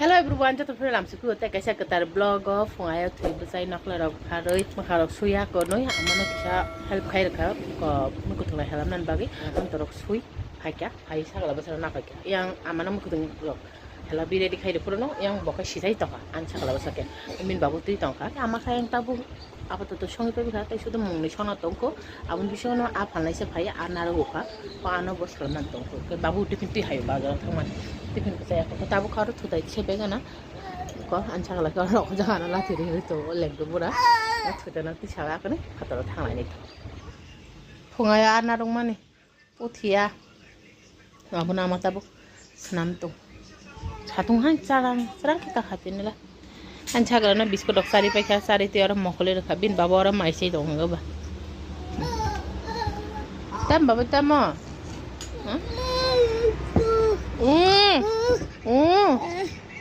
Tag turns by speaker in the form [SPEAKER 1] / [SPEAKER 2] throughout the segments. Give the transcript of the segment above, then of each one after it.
[SPEAKER 1] Hello everyone, cho tôi phải làm sự kiện tại cái xe cái tài blog of ngoài thì bây giờ nó là đầu khá rồi mà khá là suy á có nói mà nó sẽ help khai được cái có nó có thể là help nên bagi anh tôi suy hay cả hay sao là bây giờ nó phải cái yang mà nó có thể được help đi đi khai được nó yang bỏ cái gì đấy tao anh sao là bây giờ cái mình bảo tôi tao cái mà khai yang tao apa tuh song itu bisa tapi sudah mengni sana tongko abun bisa no apa lah sih bahaya anak ruka pak anak bos kelan tongko ke babu tipe tipe hayu bagar teman tipe saya aku tahu kalau tuh tadi saya pegang có anh chắc là có rộng cho nó là thì itu lem tuh murah itu nanti salah kan kata thang lain itu pungai anak rumah nih utia abun nama tabu senam tuh satu hang serang kita hati nih lah anh chắc là nó biscuit độc sari phải sari thì ở mọc lên được bin babo ở máy xây đồng cơ bà tam babo tam à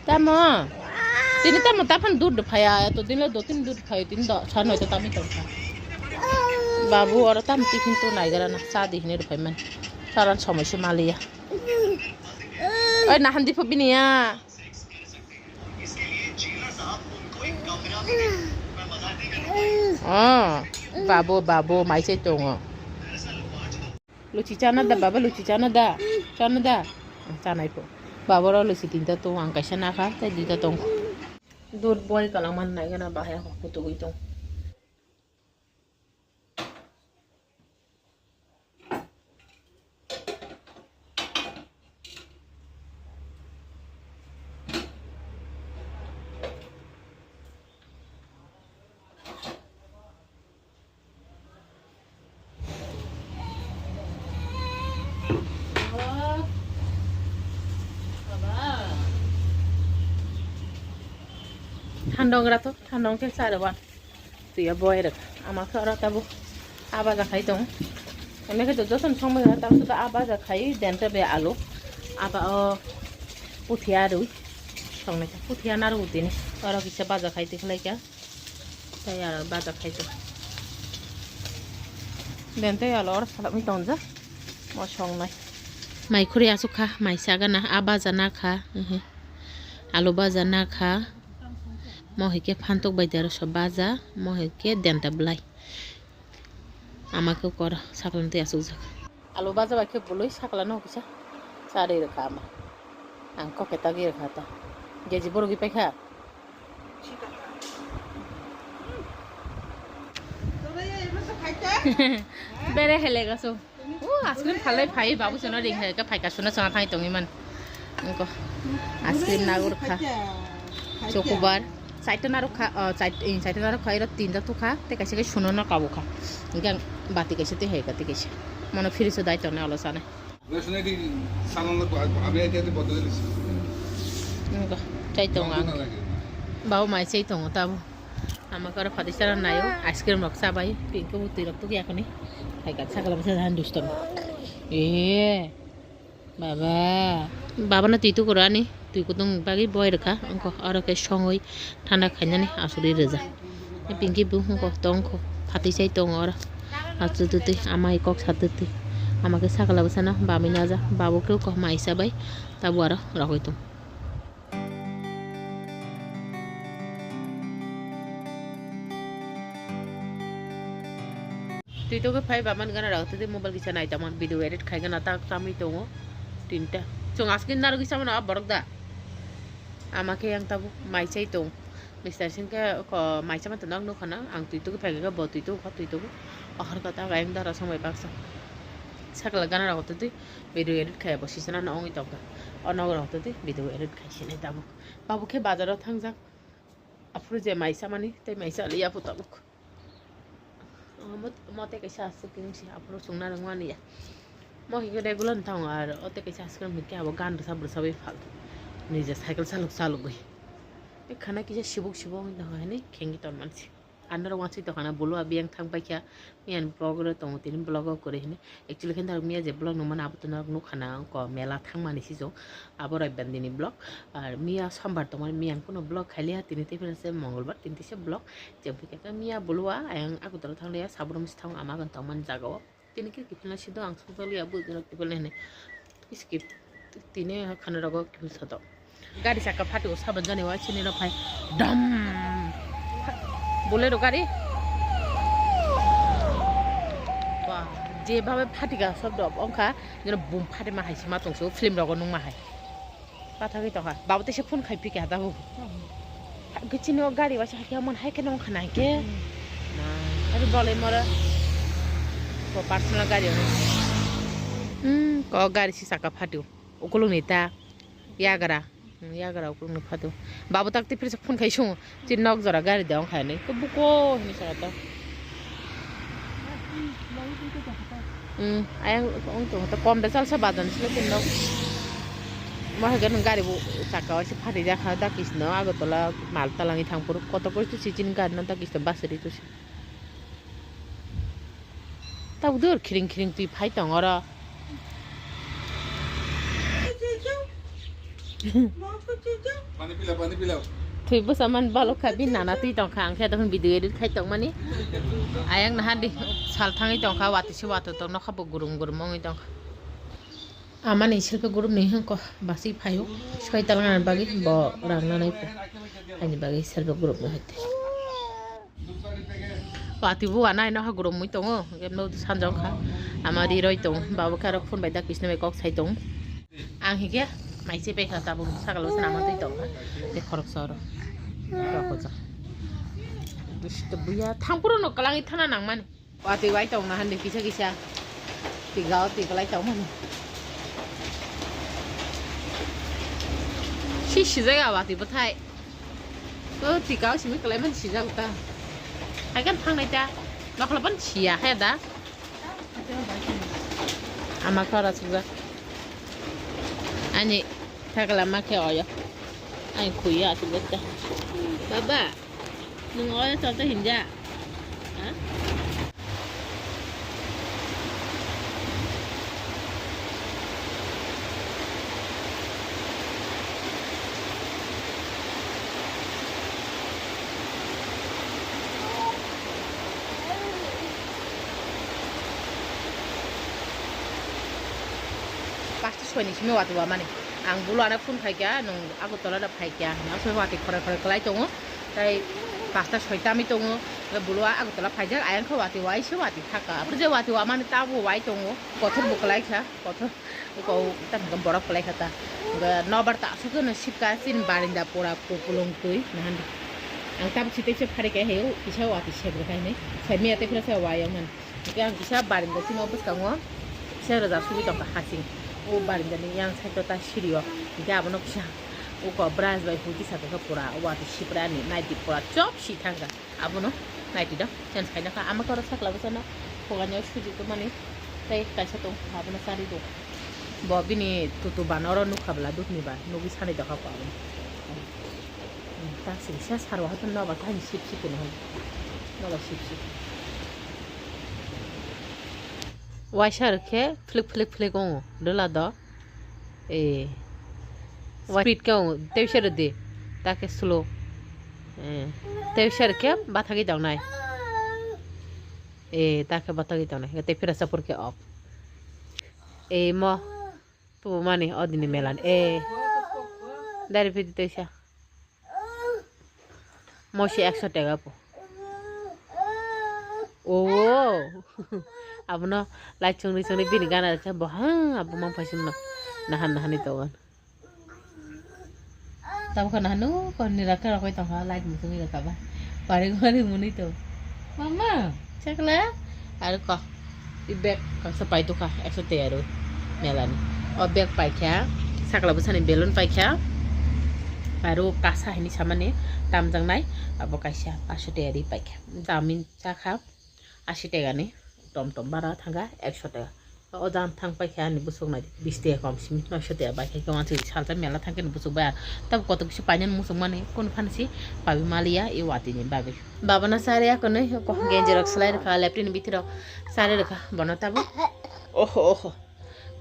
[SPEAKER 1] tam à tin tam mà tam दूध phải à tôi tin là दो तीन दूध phải tin đó sáng nói cho tam ít đồng babu ở tam tiffin tôi này ra nè sa đi này được phải mình sa ran xong rồi xem Malia ơi nãy hắn đi phơi bini à babu mai sai tong luci chana da baba luci chana da chana ipo baba ro luci tinta to ang kaisa na kha ta dita tong dur boy kalang man nai gana bahaya ko putu itong thandong ra to thandong ke sa da tuya boy ra ama khara tabu aba ga khai tong ame ke jo son song me ta su ta aba ga khai den ta be alu aba puthia ru song ne puthia na ru tin ora ki se ba ga khai te khlai kya ta ya ba ga khai to den te ya lor sala mi tong ja mo song nai mai khuri asu kha mai sa ga na aba jana kha alu ba jana kha mohike phantok baidar so baja mohike denta blai আমাকে কর সাকলানতে আসুক যাক আলু বাজা বাইকে বলই সাকলানো কিসা সারে রাখা আমা আঙ্ক কেতা গিয়ে রাখাতা গেজি বড় কি পাইখা বেরে হেলে গেছো ও আইসক্রিম খালাই ফাই বাবু সোনা রিং হেকা ফাইকা সোনা সোনা ফাই তং ইমান আঙ্ক আইসক্রিম নাগুর খা চকোবার চাইটা নারো খা চাইটা নারো খাই তিনটা তো খা তে কাছে কে শুনো না কাবো খা ইগান বাতি কাছে তে হেকাতে কাছে মনে ফিরিছে দায়িত্ব না আলোচনা
[SPEAKER 2] শুনে দি সানন্দ আমি আইতে বদলে দিছি
[SPEAKER 1] চাইতো বাবু মাই চাইতো তাবো আমাকে আর ফাদিসারা নাইও আইসক্রিম রক্সা বাই পিঙ্কু তুই রক্ত কি এখনই হেকা ছাগলা বসে ধান দুষ্টম এ বাবা বাবা না তুই তো করানি তুই কত বাকি বয় রেখা অঙ্ক আর কে সঙ্গই ঠান্ডা খাই জানি আসলে রেজা পিঙ্কি বু অঙ্ক তঙ্ক ফাটি চাই তং আর আচ্ছা তুই আমায় কক সাথে তুই আমাকে ছাগলা বসে না বামি না যা বাবুকেও কহ মাইসা বাই তাবু আর রাখইতো তুই তোকে ফাই বামান গানা রাখতে দে মোবাইল কিসা নাই তামান ভিডিও এডিট খাই গানা তা কামি তো তিনটা চং আজকে নারো কিসা মানে বড়দা আমাকে yang tabu mai chai tong Mr. Singke ko mai chama to nang no khana ang tui to ke phai ga bo tui to kha tui to ahar ka ta gaing dara samai baksa sakla gana ra hote tui video edit khai bo sisana na ongi to ka ona ra hote tui video edit khai sine tabu babu ke bazar thang jak apru je mai samani te mai sa liya putabuk mate ke sa su king si apru sungna rangwani ya mo hi regular thang ar ote ke sa skram ke abo gan sa bru sabai phal নিজে cycle চালক গই এখানে কি যে শিবক হয় নাই খেঙ্গি তন মানছি আন্ডার ওয়াচি তো খানা বলো আবিয়াং থাং পাইখা মিয়ান ব্লগর তো তিন ব্লগ করে হিনে একচুয়ালি খেন মিয়া যে ব্লগ নমান আবতন নো খানা ক মেলা থাং মানিছি জ আবার রবিবার দিনই ব্লগ আর মিয়া সোমবার তোমার মিয়ান কোনো ব্লগ খাইলে তিনতে ফেরেছে মঙ্গলবার তিনতেছে ব্লগ যে বিকে মিয়া বলুয়া আং আগতর থাংলে সাবরমস থাং আমাগন তমান জাগাও তিনি কি কিপনা সিধ আং সুতলিয়া বুঝন কিপলে হেনে স্কিপ তিনে খানা রগ কি সদ गाड़ी चाका फाटिव साबन जानायाव चिनि रफाय डम बोलेरो गाड़ी वाह जेभाবে फाटिगा शब्द अंखा जेन बुम फाटे माहायसि मातंसो फिल्म रगो नं माहाय बाथा गैतहा बाबते से फोन खाइपि का दाबो गचिनो गाड़ी वासे हाकिया मन हायके नं खानाय के ना अरे बोले मोरा को पर्सनल गाड़ी हो को गाड़ी से चाका फाटिव ओकलो नेता यागरा ओकलो फाटिव बाबू तकते फिर से फोन खाइसो जे नक जरा गाड़ी देव खाने को बुको हिनि साता आयं तो कम दा चलसा बादन सिले तिनो महगन गाड़ी चाका वासे फाटि जाखा दाकिसनो आगतला मालतालांनि थांपुर कत कस्त सिजिन गाड़ी न दाकिसनो बासरि तुसि ताउ दर खिरिं खिरिं तुइ फाइ दङरा
[SPEAKER 2] पानी पिलाओ
[SPEAKER 1] तुइ बसामान बालो खाबि नाना तुइ दंखा आंखे दखन भिडिअ एडिट खाइ दंमानि आयं नाहादि सालथाङै दंखा वातिसे वातो दं नखाबो गुरुम गुरुमङै दंखा आमानि सेल्फ गुरुम नि हंको बासि फायो सय तालांगान बागि ब रांनानै आनि बागि सेल्फ गुरुम नि हते वातिबो आना नहा गुरुम मै दङ गेमनो सानजंखा आमारि रय दं बाबु खारो फोन बाय दाकिसनो मे कक साइ दं आं हिगे माइसे बेखा ताबु सागालो सनामा तुइ दं दे खरक सर रखोजा दुष्ट बुया थांपुरो न कलाङै थाना नांमानि वाति वाइ दं ना हन्दे किसा किसा तिगाव तिगलाइ दं मानि सिजाया वाति बथाय तिगाव सिमि कलाइ मन सिजागता आइगन थांनाय दा नखलाबन सिया हे दा आमा खरा सुगा ani tagala make oyo ai kuya tu beta baba nung oyo tata hinja ha pasti suami semua waktu mana ang bulu anak pun kaya nung aku tola ada kaya nang semua waktu korea kelai tongo tapi pasti suami kami tongo bulu aku tola kaya ayam kau waktu wai sih waktu thaka apa je waktu mana tahu wai tongo kotor bukalai kah kotor kau kita nggak borok kelai kata nggak nobar tak suka nasib kasin barinda pura pulung tuh nah ang tahu cerita cerita hari kaya heu bisa waktu siapa kaya nih saya miate pernah saya wayang man jadi ang bisa barinda sih mau bos kamu saya rasa sulit untuk hasing o barinda ni yang saya tota sirio dia abono kisah o ko bras bai huti sa ka pura o ati sipra ni naiti pura chop si thanga abono naiti da chance kai na ka ama ko rasak la basana ko ganyo suji to mani tai kaisa to abono sari do bobi ni tutu banoro nu khabla duk ni ba no bi sani da ka pa ta sin sa sarwa ha to no ba tan sip sip no no ba sip sip वाइशर के flick flick flick हो डला the A speed के हो तेवशर दे ताके slow तेवशर के बाथा की दाउनाय ए ताके बाथा की दाउनाय ते फिर सपुर के ऑफ ए म तो माने अदिने मेलान ए दारि फिर तेसा मोशी 100 টাকা पो ओ अब न लाइट चंगनी चंगनी बिनि गाना छ बहा अब म फसिम न नहान नहानि तवन तब खना नु कनि राख रखै त लाइट मुसुङि रखबा पारे गरे मुनि त मम्मा चकला आरो क इ बैग क सपाइ तो का 100 तेरो मेलानि अ बैग पाइख्या साकला बसानि बेलुन पाइख्या आरो कासा हिनि सामाने दाम जंनाय अब काइसा 500 तेरि पाइख्या दामिन चाखा 80 টাকা নি टमटम बारा थांगा 100 টাকা अजान थां पाइखा नि बुसुक नाय 20 টাকা कम सिम 900 टाका बाइखा के मानसि सालता मेला थांके बुसुक बा तब कत किसि पाइन मुसुक माने कोन फानसि पाबि मालिया ए वाति नि बाबे बाबना सारिया कने को गेंजे रखसलाय रखा लेफ्टिन बितिर सारे रखा बनताबो ओहो ओहो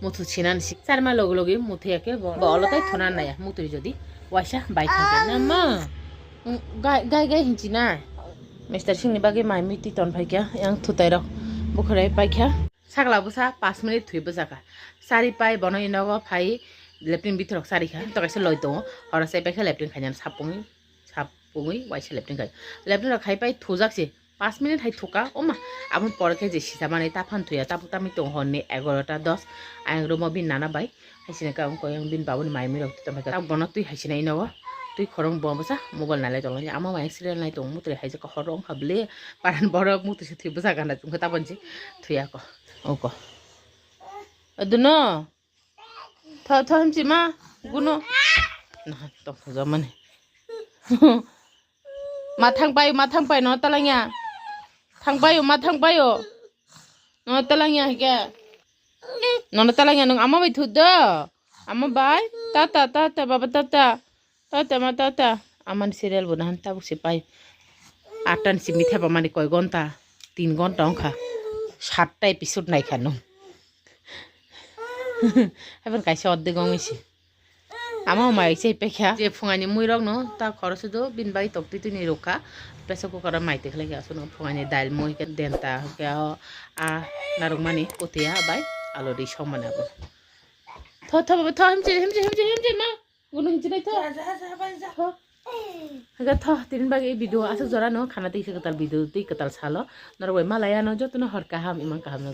[SPEAKER 1] मुथु छिनानसि सारमा लोग लोगे मुथियाके बलताय थना नाया मुतुरि जदि वाइसा बाइखा के नामा गाय गाय हिंचिना मिस्टर सिंह बागे माइ मिति तन फाइख्या yang थुताइर बुखरै पाइख्या सागला बुसा 5 मिनिट थुइ बुजाका सारी पाइ बनाइ नग phi leptin bitorok sari kha to kaisa loi tongo hora sai pai kha leptin khainan sapungui waisa leptin khai leptin rok khai pai thujak se 5 minute hai thuka oma amon pore ke je sisa mane ta phan thuya ta putami tong honne 11 ta 10 ang romo bin nana bai haisina ka ko yang bin babuni mai mi rok ta mai ka bono tui haisina ino tui khorong bom basa mobile nalai tong ama mai serial nai tong mutre haisa ka khorong khable paran borok mutu se thui basa kana tung ta bonji thuya ko oko aduno tha hamchi ma guno na to zaman mathang pai no talangya thang bayo no talangya ke no talangya nung ama bai thudda ama bai tata baba tata ma tata aman serial bunahan ta busi pai 8 si mitha ba mani koi gonta 3 ঘন্টা onka 7টা episode nai khano eban kaisa odde gongisi ama mai sei pekha je phungani muirok no ta khorosu do bin bai tokti tuni roka pressure cooker maite khlagi asuno phungani dail moi ke denta ke a narung mani potia bai alodi somana bo tho baba himje ma gunu himje nai tho haga tho tin bagi video asu jora no khana tei se katal video tei katal salo narwai malaya no jotno horka ham imang kaham no